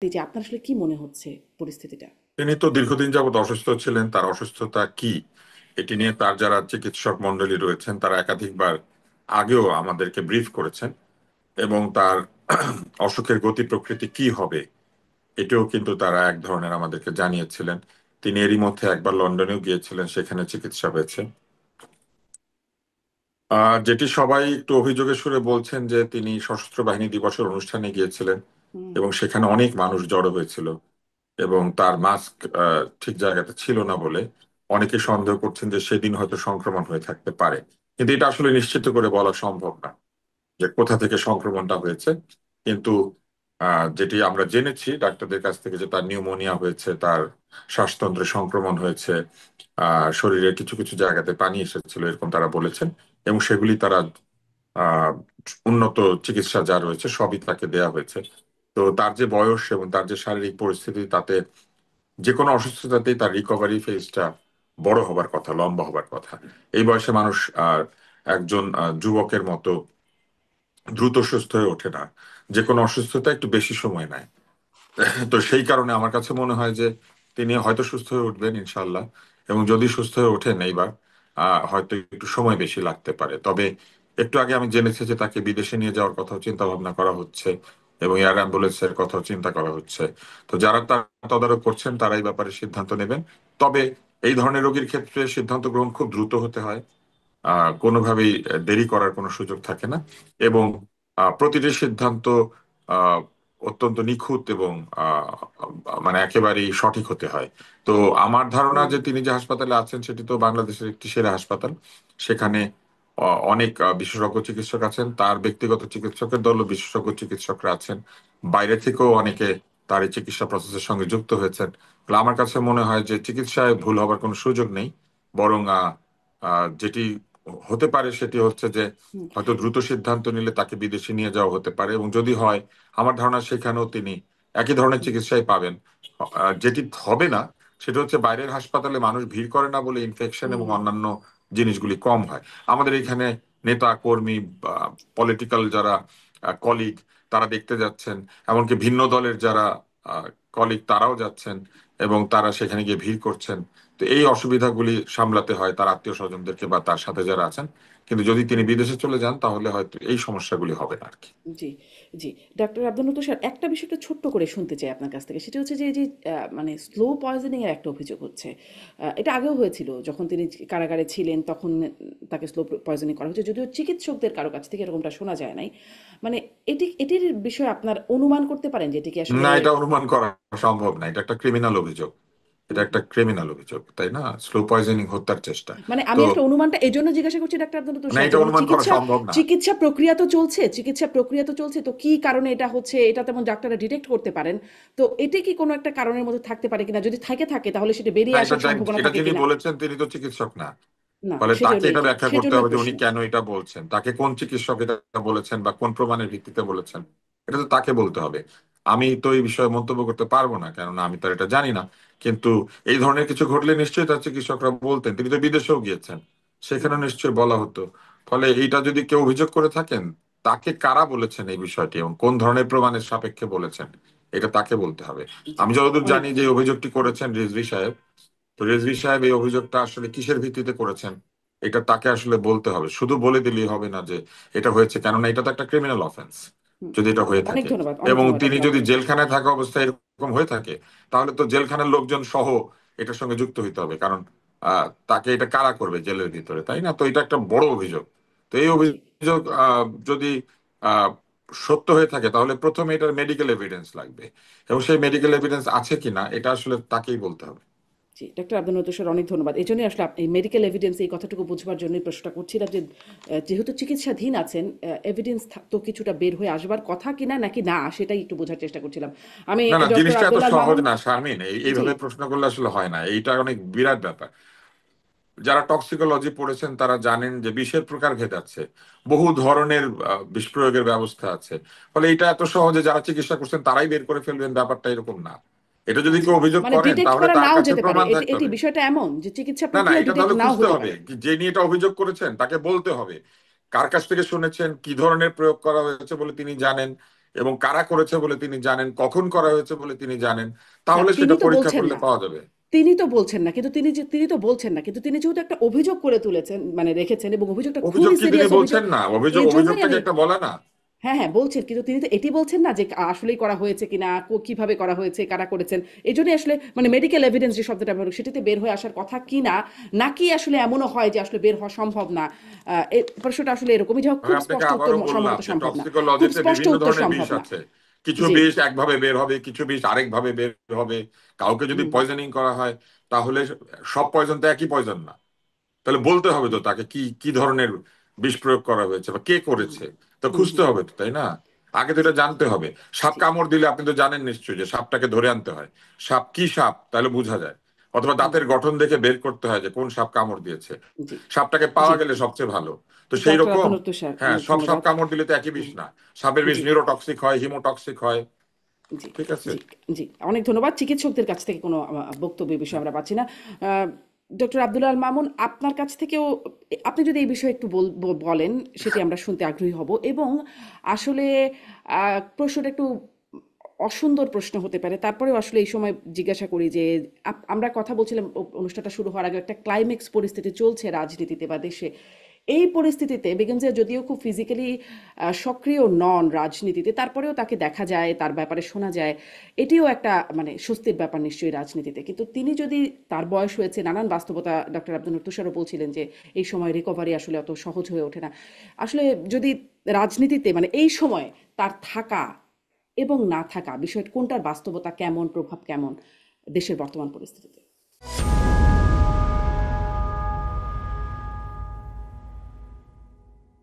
এই যে আপনার আসলে কি মনে হচ্ছে পরিস্থিতিটা? তিনি তো দীর্ঘদিন যাবৎ অসুস্থ ছিলেন। তার অসুস্থতা কি এটি নিয়ে তার যারা চিকিৎসক মণ্ডলী রয়েছেন তারা একাধিকবার আগেও আমাদেরকে ব্রিফ করেছেন, এবং তার অসুখের গতি প্রকৃতি কি হবে এটাও কিন্তু তারা এক ধরনের আমাদেরকে জানিয়েছিলেন। তিনি এরই মধ্যে একবার লন্ডনেও গিয়েছিলেন, সেখানে চিকিৎসা হয়েছে। যেটি সবাই একটু অভিযোগের সুরে বলছেন যে তিনি সশস্ত্র বাহিনী দিবসের অনুষ্ঠানে গিয়েছিলেন হুম। এবং সেখানে অনেক মানুষ জড়ো হয়েছিল, এবং তার মাস্ক ঠিক জায়গাতে ছিল না বলে অনেকে সন্দেহ করছেন যে সেদিন হয়তো সংক্রমণ হয়ে থাকতে পারে। কিন্তু এটা আসলে নিশ্চিত করে বলা সম্ভব না যে কোথা থেকে সংক্রমণটা হয়েছে। কিন্তু যেটি আমরা জেনেছি ডাক্তারদের কাছ থেকে, যে তার নিউমোনিয়া হয়েছে, তার শ্বাসতন্ত্রে সংক্রমণ হয়েছে, শরীরের কিছু কিছু জায়গাতে পানি এসেছিল এরকম তারা বলেছেন, এবং সেগুলি তারা আহ উন্নত চিকিৎসা যা রয়েছে সবই তাকে দেয়া হয়েছে। তো তার যে বয়স এবং তার যে শারীরিক পরিস্থিতি, তাতে যে কোনো অসুস্থতাতেই তার রিকভারি ফেজটা বড় হবার কথা, লম্বা হবার কথা। এই বয়সে মানুষ আর একজন যুবকের মতো দ্রুত সুস্থ হয়ে ওঠে না। যে কোনো অসুস্থতা একটু বেশি সময় নেয়। তো সেই কারণে আমার কাছে মনে হয় যে তিনি হয়তো সুস্থ হয়ে উঠবেন ইনশাল্লাহ, এবং যদি সুস্থ হয়ে ওঠেন এইবার হয়তো একটু সময় বেশি লাগতে পারে। তবে একটু আগে আমি জেনেছি যে তাকে বিদেশে নিয়ে যাওয়ার কথাও চিন্তা ভাবনা করা হচ্ছে, এবং এয়ার অ্যাম্বুলেন্সের কথাও চিন্তা করা হচ্ছে। তো যারা তার তদারক করছেন তারা এই ব্যাপারে সিদ্ধান্ত নেবেন। তবে এই ধরনের রোগীর ক্ষেত্রে সিদ্ধান্ত গ্রহণ খুব দ্রুত হতে হয়। কোনোভাবেই দেরি করার কোনো সুযোগ থাকে না, এবং প্রতিটি সিদ্ধান্ত আহ, অত্যন্ত নিখুঁত এবং আহ, মানে একেবারেই সঠিক হতে হয়। তো আমার ধারণা হুম। যে তিনি যে হাসপাতালে আছেন সেটি তো বাংলাদেশের একটি সেরা হাসপাতাল। সেখানে অনেক বিশেষজ্ঞ চিকিৎসক আছেন, তার ব্যক্তিগত চিকিৎসকের দল বিশেষজ্ঞ চিকিৎসকরা আছেন, বাইরে থেকেও অনেকে তার এই চিকিৎসা প্রসেসের সঙ্গে যুক্ত হয়েছেন। তাহলে আমার কাছে মনে হয় যে চিকিৎসায় ভুল হবার কোনো সুযোগ নেই। বরং যেটি হতে পারে সেটি হচ্ছে যে হুম। হয়তো দ্রুত সিদ্ধান্ত নিলে তাকে বিদেশে নিয়ে যাওয়া হতে পারে, এবং যদি হয় আমার ধারণা সেখানেও তিনি একই ধরনের হুম। চিকিৎসাই পাবেন। যেটি হবে না সেটা হচ্ছে বাইরের হাসপাতালে মানুষ ভিড় করে না বলে ইনফেকশন এবং হুম। অন্যান্য জিনিসগুলি কম হয়। আমাদের এখানে নেতা কর্মী, পলিটিক্যাল যারা কলিগ, তারা দেখতে যাচ্ছেন, এমনকি ভিন্ন দলের যারা কলিগ তারাও যাচ্ছেন, এবং তারা সেখানে গিয়ে ভিড় করছেন। তো এই অসুবিধাগুলি সামলাতে হয় তার আত্মীয় স্বজনদেরকে বা তার সাথে যারা আছেন। কিন্তু যদি তিনি বিদেশে চলে যান তাহলে হয়তো এই সমস্যাগুলি হবে না আর কি। জি, জি। ডাক্তার আব্দুল লতিফ স্যার, একটা বিষয় একটু ছোট্ট করে শুনতে চাই আপনার কাছ থেকে। সেটা হচ্ছে যে এই যে মানে স্লো পয়জনিং এর একটা অভিযোগ হচ্ছে। এটা আগেও হয়েছিল যখন তিনি কারাগারে ছিলেন, তখন তাকে স্লো পয়জনিং করা হয়েছে। যদিও চিকিৎসকদের কারো কাছ থেকে এরকমটা শোনা যায় নাই। মানে এটির বিষয়ে আপনার অনুমান করতে পারেন যে এটি কি আসলে না, এটা অনুমান করা সম্ভব না, এটা একটা ক্রিমিনাল অভিযোগ। এটা একটা ক্রিমিনাল অভিযোগ, তাই না? স্লো পয়জনিং, হত্যার চেষ্টা। মানে তো আমি আসলে অনুমানটা এজন্য জিজ্ঞাসা করছি ডাক্তার আব্দুল না, তুষার, যে এটা মানে অনুমান করা সম্ভব না। চিকিৎসা প্রক্রিয়া তো চলছে, চিকিৎসা প্রক্রিয়া তো চলছে, তো কি কারণে এটা হচ্ছে এটা তেমন ডাক্তাররা ডিটেক্ট করতে পারেন। তো এটি কি কোনো একটা কারণের মধ্যে থাকতে পারে কিনা, যদি থাকে তাহলে সেটা না, বেরিয়ে এটা আসার সম্ভাবনা এটা থাকে যিনি কিনা। বলেছেন তিনি তো চিকিৎসক না। না, ফলে তাকে সেজন্যই এটা ব্যাখ্যা করতে সেজন্যই হবে যে উনি প্রশ্ন। কেন এটা বলছেন, তাকে কোন চিকিৎসক এটা বলেছেন বা কোন প্রমাণের ভিত্তিতে বলেছেন, এটা তো তাকে বলতে হবে। আমি তো এই বিষয়ে মন্তব্য করতে পারবো না, কেননা আমি তো আর এটা জানি না। কিন্তু এই ধরনের কিছু ঘটলে নিশ্চয়ই তার চিকিৎসকরা বলতেন। তিনি তো বিদেশেও গিয়েছেন, সেখানে হুম। নিশ্চয়ই বলা হতো। ফলে এইটা যদি কেউ অভিযোগ করে থাকেন, তাকে কারা বলেছেন এই বিষয়টি এবং কোন ধরনের প্রমাণের সাপেক্ষে বলেছেন, এটা তাকে বলতে হবে। জি, আমি যতদূর অনেক জানি যে এই ধন্যবাদ। অভিযোগটি করেছেন রিজভী সাহেব। তো রেজভী সাহেব এই অভিযোগটা আসলে কিসের ভিত্তিতে করেছেন এটা তাকে আসলে বলতে হবে। শুধু বলে দিলেই হবে না যে এটা হয়েছে, কেননা এটা তো একটা ক্রিমিনাল অফেন্স হুম, যদি এটা হয়ে অনেক থাকে। ধন্যবাদ, অনেক এবং ধন্যবাদ তিনি ডাক্তার যদি আব্দুল লতিফ। জেলখানায় থাকা অবস্থায় এরকম হয়ে থাকে, তাহলে তো জেলখানার লোকজন সহ এটার সঙ্গে যুক্ত হইতে হবে, কারণ তাকে এটা কারা করবে জেলের ভিতরে, তাই না? তো এটা একটা বড় অভিযোগ। তো এই জি, অভিযোগ যদি আহ সত্য হয়ে থাকে তাহলে প্রথমে এটার মেডিকেল এভিডেন্স লাগবে, এবং সেই মেডিকেল এভিডেন্স আছে কিনা এটা আসলে তাকেই বলতে হবে। জি, ডাক্তার আব্দুল লতিফ স্যার, অনেক ধন্যবাদ। এই জন্যই আসলে এই মেডিকেল এভিডেন্স এই কথাটুকু বুঝবার জন্যই প্রশ্নটা করছিলাম যে যেহেতু চিকিৎসাধীন আছেন, এভিডেন্স তো কিছুটা বের হয়ে আসবার কথা কিনা নাকি না, সেটাই একটু বোঝার চেষ্টা করছিলাম আমি। না, না, ডক্টর জিনিসটা এত আব্দুল্লাহ সহজ মামুন। না শারমিন। জি। এইভাবে প্রশ্ন করলে আসলে হয় না, এইটা অনেক বিরাট ব্যাপার। যারা টক্সিকোলজি পড়েছেন তারা জানেন যে বিষের প্রকারভেদ আছে, বহু ধরনের বিষ প্রয়োগের ব্যবস্থা আছে। ফলে এটা এত সহজে যারা চিকিৎসা করছেন তারাই বের করে ফেলবেন, ব্যাপারটা এরকম না। এটা যদি আচ্ছা, কেউ অভিযোগ মানে করেন ডিটেক্ট তাহলে করা তার নাও কাছে যেতে পারে, প্রমাণ এটি থাকতে এটি হবে। বিষয়টা এমন যে চিকিৎসা না, না, প্রক্রিয়া এটা ডিটেক্ট তাহলে নাও খুঁজতে হতে হবে, পারে। যে নিয়ে এটা অভিযোগ করেছেন তাকে বলতে হবে কার কাছ থেকে শুনেছেন, কি ধরনের প্রয়োগ করা হয়েছে বলে তিনি জানেন, এবং কারা করেছে বলে তিনি জানেন, কখন করা হয়েছে বলে তিনি জানেন, না তাহলে তিনি সেটা তো পরীক্ষা বলছেন করলে না, পাওয়া যাবে। তিনি তো বলছেন না, কিন্তু তিনি তো বলছেন না, কিন্তু তিনি যেহেতু একটা অভিযোগ করে তুলেছেন, মানে রেখেছেন, এবং অভিযোগটা অভিযোগ খুবই কি তিনি সিরিয়াস অভিযোগ, বলছেন না? অভিযোগ এই জন্যই অভিযোগটাকে আমি, একটা বলে না। হ্যাঁ হ্যাঁ বলছেন, কিন্তু তিনি তো এটি বলছেন না যে আসলেই করা হয়েছে কিনা, কিভাবে করা হয়েছে, কারা করেছেন। এই জন্যই আসলে মানে মেডিকেল এভিডেন্স যে শব্দটা ব্যবহার করি, সেটিতে বের হয়ে আসার কথা কিনা, নাকি আসলে এমনও হয় যে আসলে বের হওয়া সম্ভব না। এই প্রশ্নটা আসলে এরকমই, যে আমি খুব আপনাকে স্পষ্ট উত্তর আবারও বললাম সম্ভবত যে সম্ভব না, খুব টক্সিকোলজিতে স্পষ্ট বিভিন্ন উত্তর ধরনের সম্ভব বিষ না। আছে। কিছু জি। বিষ একভাবে বের হবে, কিছু বিষ আরেকভাবে বের হবে। কাউকে যদি হুম পয়জনিং করা হয়, তাহলে সব পয়জন তো একই পয়জন না। তাহলে বলতে হবে তো তাকে কি কি ধরনের বিষ প্রয়োগ করা হয়েছে বা কে হুম করেছে। তো হুম খুঁজতে হুম হবে তো, তাই না? আগে তো জি এটা জানতে হবে। সাপ জি কামড় দিলে আপনি তো জানেন নিশ্চয়ই যে সাপটাকে ধরে আনতে হয়। সাপ কি সাপ তাহলে বোঝা যায়। অথবা হুম দাঁতের গঠন দেখে বের করতে হয় যে কোন সাপ কামড় দিয়েছে। জি সাপটাকে জি। পাওয়া গেলে সবচেয়ে ভালো। তো সেই ডাক্তার রকম, আব্দুল তুষার, হ্যাঁ, সব সাপ ধন্যবাদ। কামড় দিলে তো একই বিষ হুম, না। সাপের বিষ জি নিউরোটক্সিক হয়, হিমোটক্সিক হয়। জি ঠিক আছে। জি জি। অনেক ধন্যবাদ। চিকিৎসকদের কাছ থেকে কোনো বক্তব্যের বিষয় আমরা পাচ্ছি না। ডক্টর আব্দুল আল মামুন, আপনার কাছ থেকেও আপনি যদি এই বিষয়ে একটু বলেন, সেটি আমরা শুনতে আগ্রহী হব। এবং আসলে প্রশ্নটা একটু অসুন্দর প্রশ্ন হতে পারে, তারপরেও আসলে এই সময় জিজ্ঞাসা করি যে আমরা কথা বলছিলাম অনুষ্ঠানটা শুরু হওয়ার আগে, একটা ক্লাইম্যাক্স পরিস্থিতি চলছে রাজনীতিতে বা দেশে। এই পরিস্থিতিতে বেগম জিয়া যদিও খুব ফিজিক্যালি সক্রিয় নন রাজনীতিতে, তারপরেও তাকে দেখা যায়, তার ব্যাপারে শোনা যায়, এটিও একটা মানে স্বস্তির ব্যাপার নিশ্চয়ই রাজনীতিতে। কিন্তু তিনি যদি, তার বয়স হয়েছে, নানান বাস্তবতা, ডক্টর আব্দুল তুষারও বলছিলেন যে এই সময় রিকভারি আসলে অত সহজ হয়ে ওঠে না। আসলে যদি রাজনীতিতে মানে এই সময় তার থাকা এবং না থাকা বিষয়টা কোনটার বাস্তবতা কেমন, প্রভাব কেমন দেশের বর্তমান পরিস্থিতিতে?